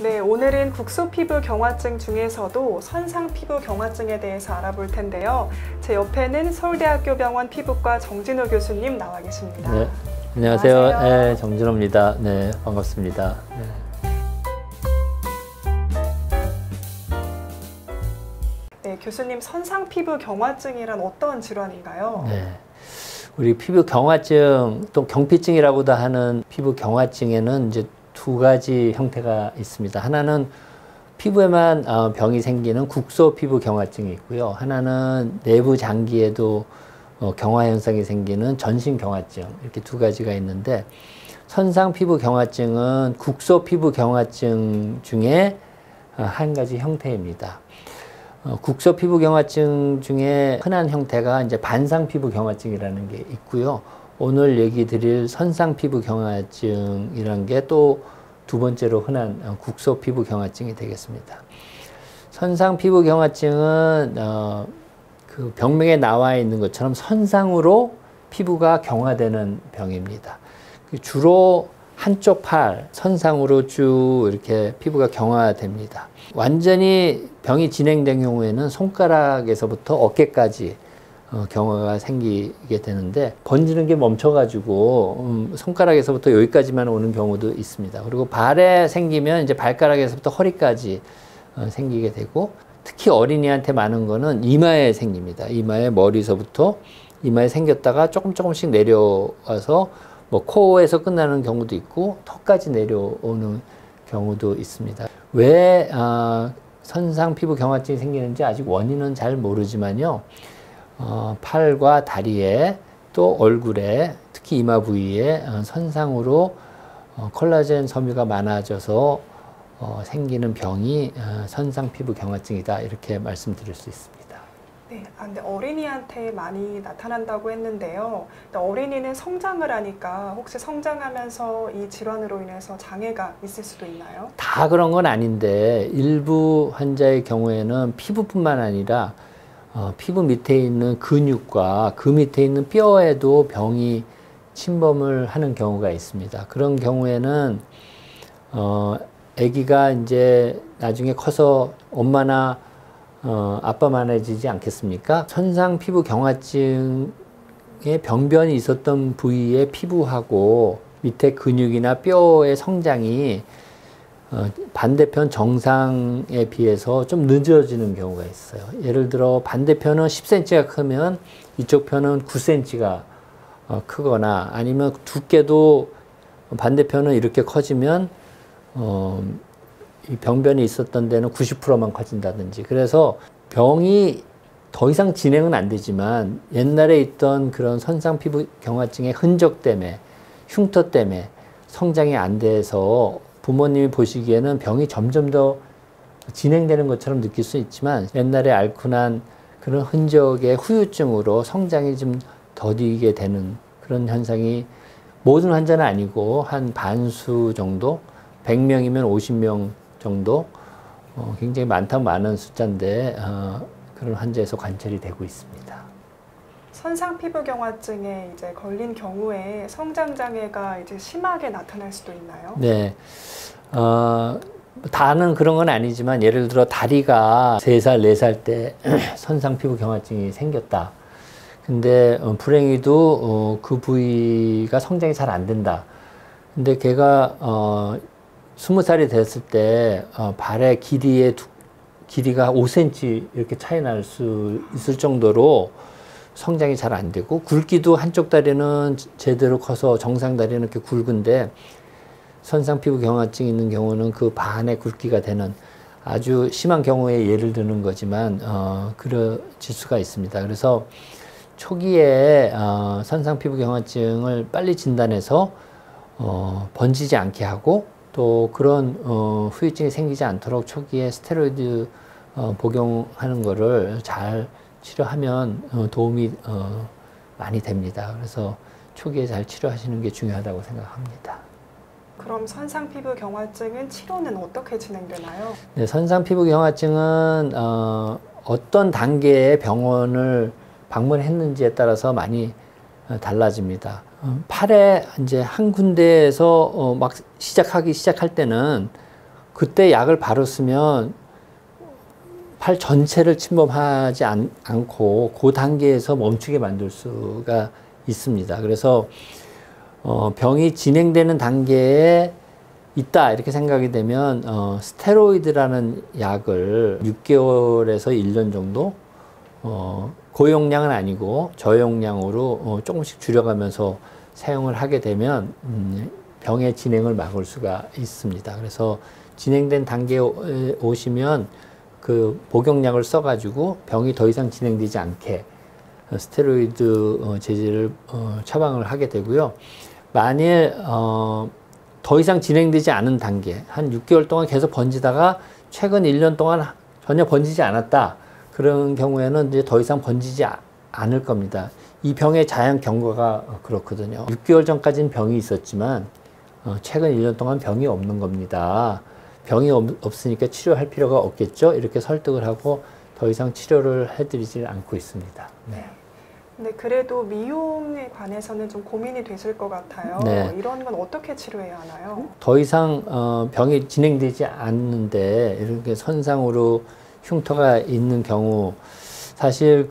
네, 오늘은 국소피부 경화증 중에서도 선상피부 경화증에 대해서 알아볼 텐데요. 제 옆에는 서울대학교 병원 피부과 정진호 교수님 나와 계십니다. 네, 안녕하세요. 네, 정진호입니다. 네, 반갑습니다. 네, 교수님, 선상피부 경화증이란 어떤 질환인가요? 네, 우리 피부 경화증, 또 경피증이라고도 하는 피부 경화증에는 이제 두 가지 형태가 있습니다. 하나는 피부에만 병이 생기는 국소 피부 경화증이 있고요. 하나는 내부 장기에도 경화 현상이 생기는 전신 경화증, 이렇게 두 가지가 있는데, 선상 피부 경화증은 국소 피부 경화증 중에 한 가지 형태입니다. 국소 피부 경화증 중에 흔한 형태가 이제 반상 피부 경화증이라는 게 있고요. 오늘 얘기 드릴 선상 피부 경화증이라는 게 또 두 번째로 흔한 국소 피부 경화증이 되겠습니다. 선상 피부 경화증은 그 병명에 나와 있는 것처럼 선상으로 피부가 경화되는 병입니다. 주로 한쪽 팔 선상으로 쭉 이렇게 피부가 경화됩니다. 완전히 병이 진행된 경우에는 손가락에서부터 어깨까지 경화가 생기게 되는데, 번지는 게 멈춰가지고 손가락에서부터 여기까지만 오는 경우도 있습니다. 그리고 발에 생기면 이제 발가락에서부터 허리까지 생기게 되고, 특히 어린이한테 많은 거는 이마에 생깁니다. 이마에 머리서부터 이마에 생겼다가 조금씩 내려와서 뭐 코에서 끝나는 경우도 있고 턱까지 내려오는 경우도 있습니다. 왜 선상 피부 경화증이 생기는지 아직 원인은 잘 모르지만요. 팔과 다리에 또 얼굴에 특히 이마 부위에 선상으로 콜라겐 섬유가 많아져서 생기는 병이 선상 피부 경화증이다, 이렇게 말씀드릴 수 있습니다. 네, 근데 어린이한테 많이 나타난다고 했는데요. 어린이는 성장을 하니까 혹시 성장하면서 이 질환으로 인해서 장애가 있을 수도 있나요? 다 그런 건 아닌데, 일부 환자의 경우에는 피부뿐만 아니라 피부 밑에 있는 근육과 그 밑에 있는 뼈에도 병이 침범을 하는 경우가 있습니다. 그런 경우에는 아기가 이제 나중에 커서 엄마나 아빠만해지지 않겠습니까? 선상 피부 경화증의 병변이 있었던 부위의 피부하고 밑에 근육이나 뼈의 성장이 반대편 정상에 비해서 좀 늦어지는 경우가 있어요. 예를 들어 반대편은 10cm가 크면 이쪽 편은 9cm가 크거나, 아니면 두께도 반대편은 이렇게 커지면 이 병변이 있었던 데는 90%만 커진다든지. 그래서 병이 더 이상 진행은 안 되지만 옛날에 있던 그런 선상 피부 경화증의 흔적 때문에, 흉터 때문에 성장이 안 돼서 부모님이 보시기에는 병이 점점 더 진행되는 것처럼 느낄 수 있지만, 옛날에 앓고 난 그런 흔적의 후유증으로 성장이 좀 더디게 되는 그런 현상이 모든 환자는 아니고 한 반수 정도, 100명이면 50명 정도, 굉장히 많은 숫자인데 그런 환자에서 관찰이 되고 있습니다. 선상 피부 경화증에 이제 걸린 경우에 성장 장애가 이제 심하게 나타날 수도 있나요? 네, 다는 그런 건 아니지만, 예를 들어 다리가 3살, 4살 때 선상 피부 경화증이 생겼다. 근데 불행히도 그 부위가 성장이 잘 안 된다. 근데 걔가 20살이 됐을 때 발의 길이가 5cm 이렇게 차이 날 수 있을 정도로 성장이 잘 안 되고, 굵기도 한쪽 다리는 제대로 커서 정상 다리는 이렇게 굵은데, 선상 피부 경화증 있는 경우는 그 반의 굵기가 되는 아주 심한 경우에 예를 드는 거지만 그러질 수가 있습니다. 그래서 초기에 선상 피부 경화증을 빨리 진단해서 번지지 않게 하고, 또 그런 후유증이 생기지 않도록 초기에 스테로이드 복용하는 거를 잘 치료하면 도움이 많이 됩니다. 그래서 초기에 잘 치료하시는 게 중요하다고 생각합니다. 그럼 선상 피부 경화증은 치료는 어떻게 진행되나요? 네, 선상 피부 경화증은 어떤 단계의 병원을 방문했는지에 따라서 많이 달라집니다. 팔에 이제 한 군데에서 막 시작할 때는 그때 약을 바로 쓰면 팔 전체를 침범하지 않고 그 단계에서 멈추게 만들 수가 있습니다. 그래서 병이 진행되는 단계에 있다 이렇게 생각이 되면 스테로이드라는 약을 6개월에서 1년 정도 고용량은 아니고 저용량으로 조금씩 줄여가면서 사용을 하게 되면 병의 진행을 막을 수가 있습니다. 그래서 진행된 단계에 오시면 그 복용약을 써가지고 병이 더 이상 진행되지 않게 스테로이드 제제를 처방을 하게 되고요. 만일 더 이상 진행되지 않은 단계, 한 6개월 동안 계속 번지다가 최근 1년 동안 전혀 번지지 않았다. 그런 경우에는 이제 더 이상 번지지 않을 겁니다. 이 병의 자연 경과가 그렇거든요. 6개월 전까지는 병이 있었지만 최근 1년 동안 병이 없는 겁니다. 병이 없으니까 치료할 필요가 없겠죠? 이렇게 설득을 하고 더 이상 치료를 해드리지 않고 있습니다. 네. 근데 그래도 미용에 관해서는 좀 고민이 되실 것 같아요. 네. 이런 건 어떻게 치료해야 하나요? 더 이상 병이 진행되지 않는데 이렇게 선상으로 흉터가 있는 경우 사실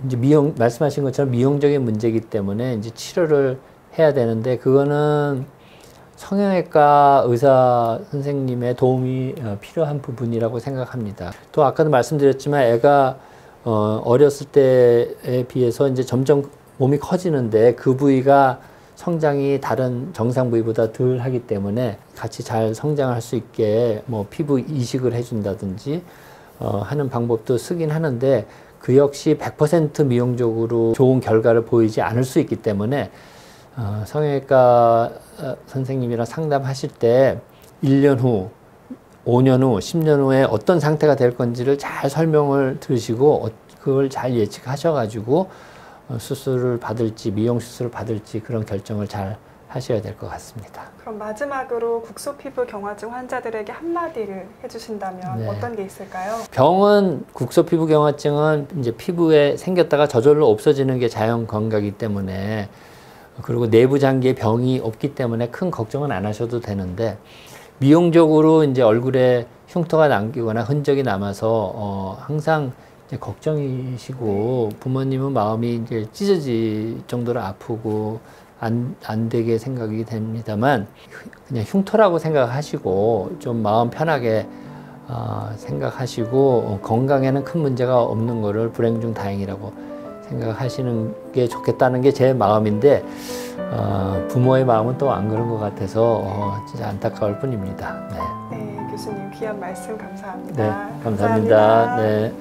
이제 말씀하신 것처럼 미용적인 문제이기 때문에 이제 치료를 해야 되는데 그거는 성형외과 의사 선생님의 도움이 필요한 부분이라고 생각합니다. 또 아까도 말씀드렸지만 애가 어렸을 때에 비해서 이제 점점 몸이 커지는데 그 부위가 성장이 다른 정상 부위보다 덜 하기 때문에 같이 잘 성장할 수 있게 뭐 피부 이식을 해준다든지 하는 방법도 쓰긴 하는데 그 역시 100% 미용적으로 좋은 결과를 보이지 않을 수 있기 때문에 성형외과 선생님이랑 상담하실 때 1년 후, 5년 후, 10년 후에 어떤 상태가 될 건지를 잘 설명을 들으시고 그걸 잘 예측하셔가지고 수술을 받을지 미용 수술을 받을지 그런 결정을 잘 하셔야 될 것 같습니다. 그럼 마지막으로 국소피부 경화증 환자들에게 한마디를 해주신다면 네. 어떤 게 있을까요? 병은 국소피부 경화증은 이제 피부에 생겼다가 저절로 없어지는 게 자연 경과이기 때문에 그리고 내부 장기에 병이 없기 때문에 큰 걱정은 안 하셔도 되는데 미용적으로 이제 얼굴에 흉터가 남기거나 흔적이 남아서 항상 이제 걱정이시고 부모님은 마음이 이제 찢어질 정도로 아프고 안 되게 생각이 됩니다만 그냥 흉터라고 생각하시고 좀 마음 편하게 생각하시고 건강에는 큰 문제가 없는 거를 불행 중 다행이라고 생각하시는 게 좋겠다는 게 제 마음인데 부모의 마음은 또 안 그런 것 같아서 진짜 안타까울 뿐입니다. 네. 네, 교수님 귀한 말씀 감사합니다. 네, 감사합니다. 네.